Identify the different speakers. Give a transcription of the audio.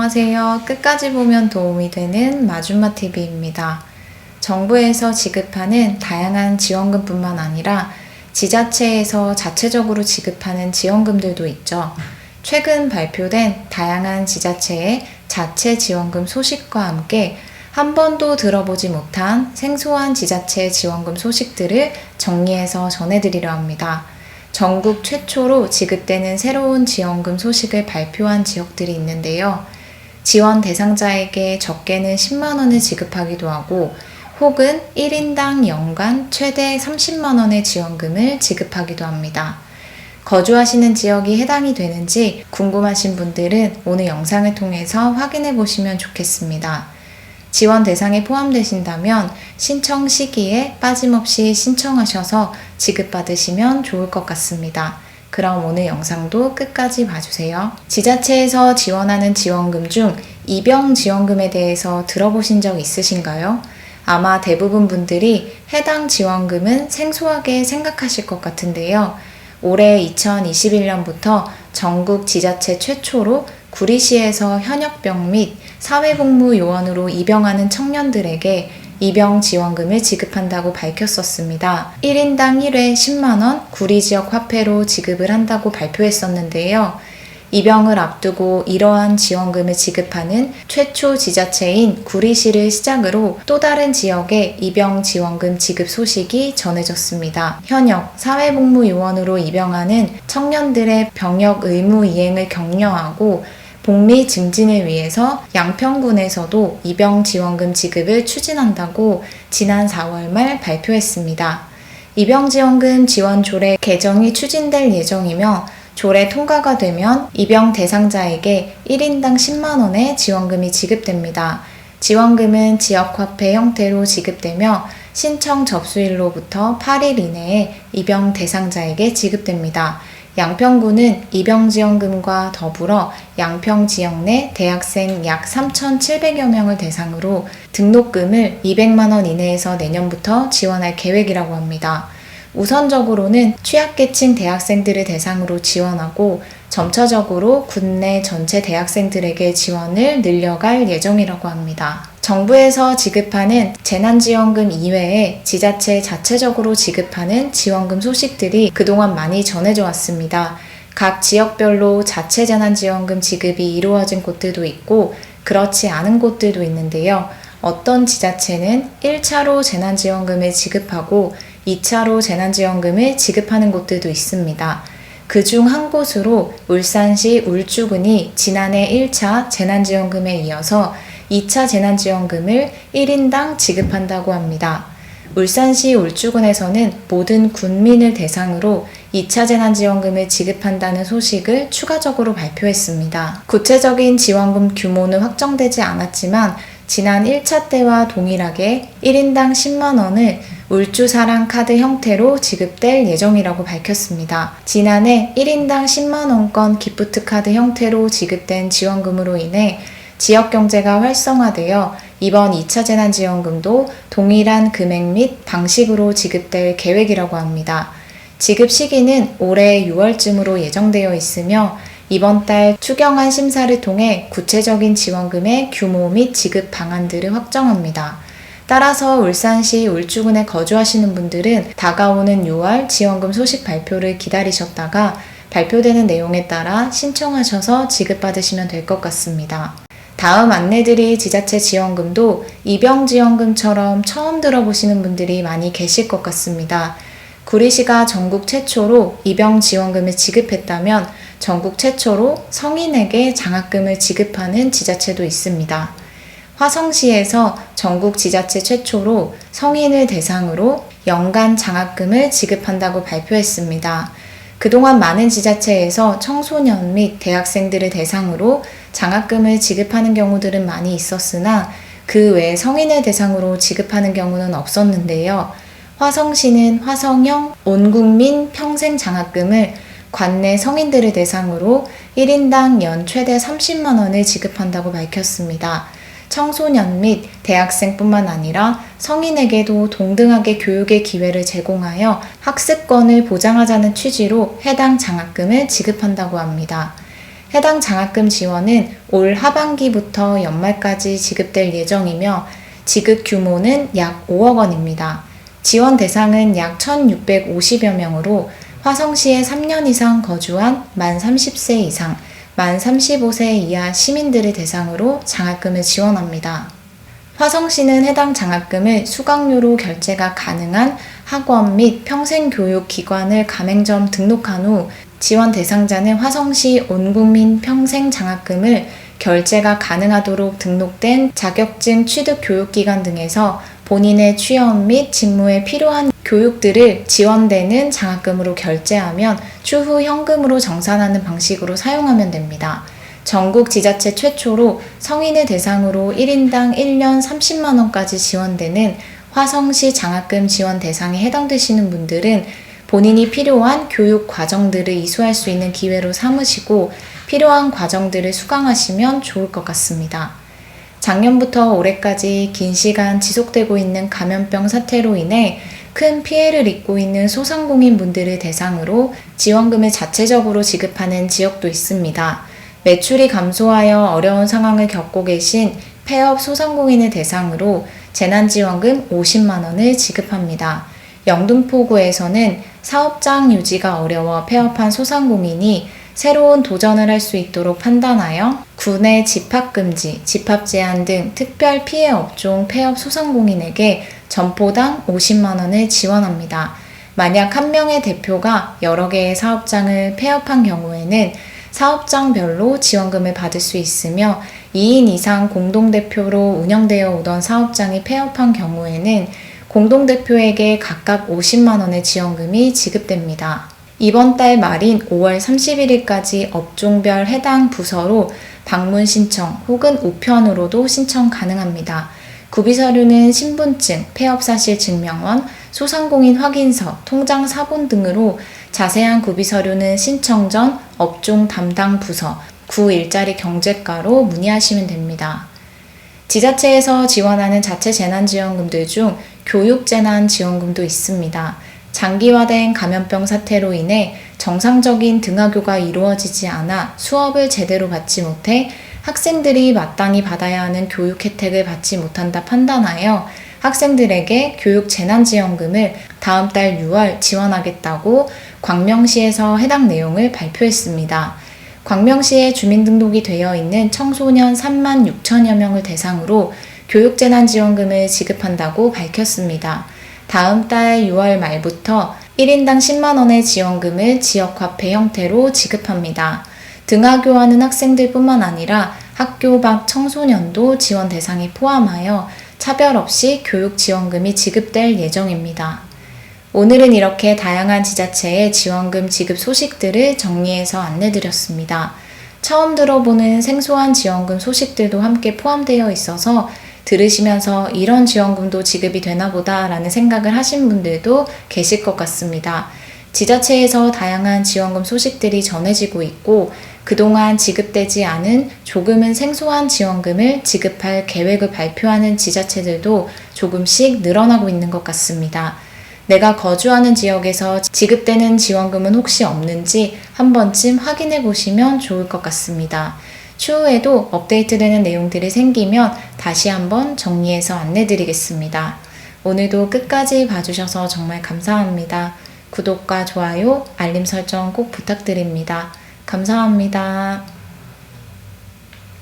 Speaker 1: 안녕하세요. 끝까지 보면 도움이 되는 마줌마TV입니다. 정부에서 지급하는 다양한 지원금뿐만 아니라 지자체에서 자체적으로 지급하는 지원금들도 있죠. 최근 발표된 다양한 지자체의 자체 지원금 소식과 함께 한 번도 들어보지 못한 생소한 지자체 지원금 소식들을 정리해서 전해드리려 합니다. 전국 최초로 지급되는 새로운 지원금 소식을 발표한 지역들이 있는데요. 지원 대상자에게 적게는 10만 원을 지급하기도 하고 혹은 1인당 연간 최대 30만 원의 지원금을 지급하기도 합니다. 거주하시는 지역이 해당이 되는지 궁금하신 분들은 오늘 영상을 통해서 확인해 보시면 좋겠습니다. 지원 대상에 포함되신다면 신청 시기에 빠짐없이 신청하셔서 지급받으시면 좋을 것 같습니다. 그럼 오늘 영상도 끝까지 봐주세요. 지자체에서 지원하는 지원금 중 입영지원금에 대해서 들어보신 적 있으신가요? 아마 대부분 분들이 해당 지원금은 생소하게 생각하실 것 같은데요. 올해 2021년부터 전국 지자체 최초로 구리시에서 현역병 및 사회복무요원으로 입영하는 청년들에게 입영지원금을 지급한다고 밝혔었습니다. 1인당 1회 10만원 구리지역 화폐로 지급을 한다고 발표했었는데요. 입영을 앞두고 이러한 지원금을 지급하는 최초 지자체인 구리시를 시작으로 또 다른 지역에 입영지원금 지급 소식이 전해졌습니다. 현역 사회복무요원으로 입영하는 청년들의 병역 의무 이행을 격려하고 복리 증진을 위해서 양평군에서도 입영지원금 지급을 추진한다고 지난 4월 말 발표했습니다. 입영지원금 지원 조례 개정이 추진될 예정이며 조례 통과가 되면 입영 대상자에게 1인당 10만 원의 지원금이 지급됩니다. 지원금은 지역화폐 형태로 지급되며 신청 접수일로부터 8일 이내에 입영 대상자에게 지급됩니다. 양평구는 입영지원금과 더불어 양평 지역 내 대학생 약 3,700여 명을 대상으로 등록금을 200만 원 이내에서 내년부터 지원할 계획이라고 합니다. 우선적으로는 취약계층 대학생들을 대상으로 지원하고 점차적으로 국내 전체 대학생들에게 지원을 늘려갈 예정이라고 합니다. 정부에서 지급하는 재난지원금 이외에 지자체 자체적으로 지급하는 지원금 소식들이 그동안 많이 전해져 왔습니다. 각 지역별로 자체 재난지원금 지급이 이루어진 곳들도 있고 그렇지 않은 곳들도 있는데요. 어떤 지자체는 1차로 재난지원금을 지급하고 2차로 재난지원금을 지급하는 곳들도 있습니다. 그중 한 곳으로 울산시 울주군이 지난해 1차 재난지원금에 이어서 2차 재난지원금을 1인당 지급한다고 합니다. 울산시 울주군에서는 모든 군민을 대상으로 2차 재난지원금을 지급한다는 소식을 추가적으로 발표했습니다. 구체적인 지원금 규모는 확정되지 않았지만 지난 1차 때와 동일하게 1인당 10만 원을 울주사랑 카드 형태로 지급될 예정이라고 밝혔습니다. 지난해 1인당 10만 원권 기프트 카드 형태로 지급된 지원금으로 인해 지역경제가 활성화되어 이번 2차 재난지원금도 동일한 금액 및 방식으로 지급될 계획이라고 합니다. 지급 시기는 올해 6월쯤으로 예정되어 있으며 이번 달 추경안 심사를 통해 구체적인 지원금의 규모 및 지급 방안들을 확정합니다. 따라서 울산시 울주군에 거주하시는 분들은 다가오는 6월 지원금 소식 발표를 기다리셨다가 발표되는 내용에 따라 신청하셔서 지급받으시면 될 것 같습니다. 다음 안내드릴 지자체 지원금도 입영지원금처럼 처음 들어보시는 분들이 많이 계실 것 같습니다. 구리시가 전국 최초로 입영지원금을 지급했다면 전국 최초로 성인에게 장학금을 지급하는 지자체도 있습니다. 화성시에서 전국 지자체 최초로 성인을 대상으로 연간 장학금을 지급한다고 발표했습니다. 그동안 많은 지자체에서 청소년 및 대학생들을 대상으로 장학금을 지급하는 경우들은 많이 있었으나 그 외 성인을 대상으로 지급하는 경우는 없었는데요. 화성시는 화성형 온국민 평생 장학금을 관내 성인들을 대상으로 1인당 연 최대 30만 원을 지급한다고 밝혔습니다. 청소년 및 대학생뿐만 아니라 성인에게도 동등하게 교육의 기회를 제공하여 학습권을 보장하자는 취지로 해당 장학금을 지급한다고 합니다. 해당 장학금 지원은 올 하반기부터 연말까지 지급될 예정이며 지급 규모는 약 5억 원입니다. 지원 대상은 약 1,650여 명으로 화성시에 3년 이상 거주한 만 30세 이상, 만 35세 이하 시민들을 대상으로 장학금을 지원합니다. 화성시는 해당 장학금을 수강료로 결제가 가능한 학원 및 평생교육기관을 가맹점 등록한 후 지원 대상자는 화성시 온국민 평생장학금을 결제가 가능하도록 등록된 자격증 취득교육기관 등에서 본인의 취업 및 직무에 필요한 교육들을 지원되는 장학금으로 결제하면 추후 현금으로 정산하는 방식으로 사용하면 됩니다. 전국 지자체 최초로 성인을 대상으로 1인당 1년 30만 원까지 지원되는 화성시 장학금 지원 대상에 해당되시는 분들은 본인이 필요한 교육 과정들을 이수할 수 있는 기회로 삼으시고 필요한 과정들을 수강하시면 좋을 것 같습니다. 작년부터 올해까지 긴 시간 지속되고 있는 감염병 사태로 인해 큰 피해를 입고 있는 소상공인 분들을 대상으로 지원금을 자체적으로 지급하는 지역도 있습니다. 매출이 감소하여 어려운 상황을 겪고 계신 폐업 소상공인을 대상으로 재난지원금 50만 원을 지급합니다. 영등포구에서는 사업장 유지가 어려워 폐업한 소상공인이 새로운 도전을 할 수 있도록 판단하여 구내 집합금지, 집합제한 등 특별 피해 업종 폐업 소상공인에게 점포당 50만 원을 지원합니다. 만약 한 명의 대표가 여러 개의 사업장을 폐업한 경우에는 사업장별로 지원금을 받을 수 있으며 2인 이상 공동대표로 운영되어 오던 사업장이 폐업한 경우에는 공동대표에게 각각 50만 원의 지원금이 지급됩니다. 이번 달 말인 5월 31일까지 업종별 해당 부서로 방문 신청 혹은 우편으로도 신청 가능합니다. 구비서류는 신분증, 폐업사실 증명원, 소상공인 확인서, 통장 사본 등으로 자세한 구비서류는 신청 전 업종 담당 부서, 구 일자리 경제과로 문의하시면 됩니다. 지자체에서 지원하는 자체 재난지원금들 중 교육재난지원금도 있습니다. 장기화된 감염병 사태로 인해 정상적인 등하교가 이루어지지 않아 수업을 제대로 받지 못해 학생들이 마땅히 받아야 하는 교육 혜택을 받지 못한다 판단하여 학생들에게 교육재난지원금을 다음 달 6월 지원하겠다고 광명시에서 해당 내용을 발표했습니다. 광명시에 주민등록이 되어 있는 청소년 3만 6천여 명을 대상으로 교육재난지원금을 지급한다고 밝혔습니다. 다음 달 6월 말부터 1인당 10만 원의 지원금을 지역화폐 형태로 지급합니다. 등하교하는 학생들 뿐만 아니라 학교 밖 청소년도 지원 대상에 포함하여 차별 없이 교육 지원금이 지급될 예정입니다. 오늘은 이렇게 다양한 지자체의 지원금 지급 소식들을 정리해서 안내드렸습니다. 처음 들어보는 생소한 지원금 소식들도 함께 포함되어 있어서 들으시면서 이런 지원금도 지급이 되나 보다 라는 생각을 하신 분들도 계실 것 같습니다. 지자체에서 다양한 지원금 소식들이 전해지고 있고 그동안 지급되지 않은 조금은 생소한 지원금을 지급할 계획을 발표하는 지자체들도 조금씩 늘어나고 있는 것 같습니다. 내가 거주하는 지역에서 지급되는 지원금은 혹시 없는지 한 번쯤 확인해 보시면 좋을 것 같습니다. 추후에도 업데이트되는 내용들이 생기면 다시 한번 정리해서 안내드리겠습니다. 오늘도 끝까지 봐주셔서 정말 감사합니다. 구독과 좋아요, 알림 설정 꼭 부탁드립니다. 감사합니다.